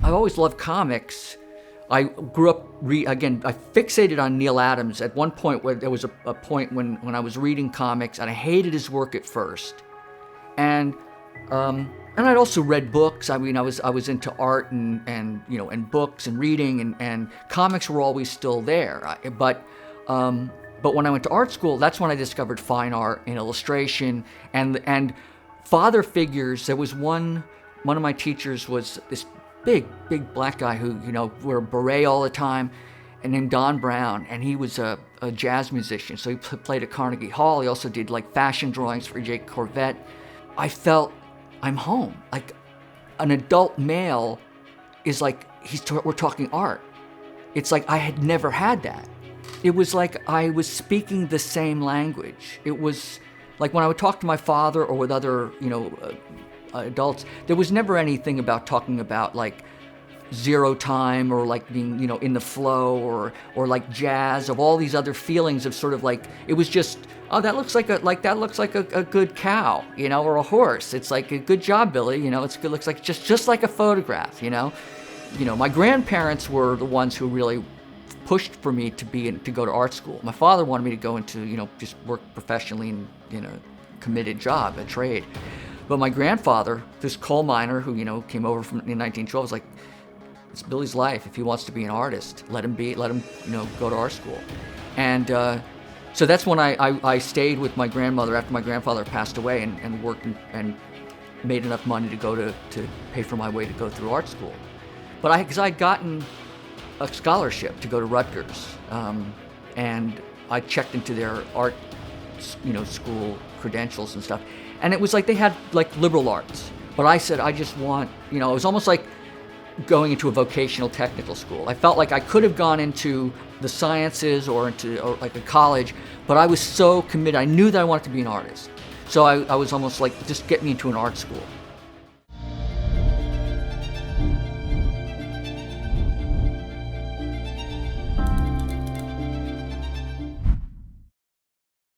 I've always loved comics. I grew up, I fixated on Neil Adams at one point where there was a point when I was reading comics and I hated his work at first. And I'd also read books. I mean, I was into art and books and reading and comics were always still there. But when I went to art school, that's when I discovered fine art and illustration and father figures. There was one of my teachers was this big black guy who, wore a beret all the time, and named Don Brown, and he was a jazz musician. So he played at Carnegie Hall. He also did like fashion drawings for Jake Corvette. I felt I'm home. Like an adult male is like we're talking art. It's like I had never had that. It was like I was speaking the same language. It was like when I would talk to my father or with other, adults, there was never anything about talking about like zero time or like being, in the flow or like jazz, of all these other feelings of sort of like, it was just, oh, that looks like a good cow, or a horse. It's like a good job, Billy. It's good. Looks like just like a photograph. My grandparents were the ones who really pushed for me to go to art school. My father wanted me to go into, just work professionally in a committed job, a trade. But my grandfather, this coal miner who, came over in 1912, was like, it's Billy's life. If he wants to be an artist, let him, go to art school. And so that's when I stayed with my grandmother after my grandfather passed away and worked and made enough money to go to pay for my way to go through art school. But because I'd gotten a scholarship to go to Rutgers, and I checked into their art, school credentials and stuff. And it was like they had like liberal arts, but I said I just want, it was almost like going into a vocational technical school. I felt like I could have gone into the sciences or like a college, but I was so committed. I knew that I wanted to be an artist. So I was almost like, just get me into an art school.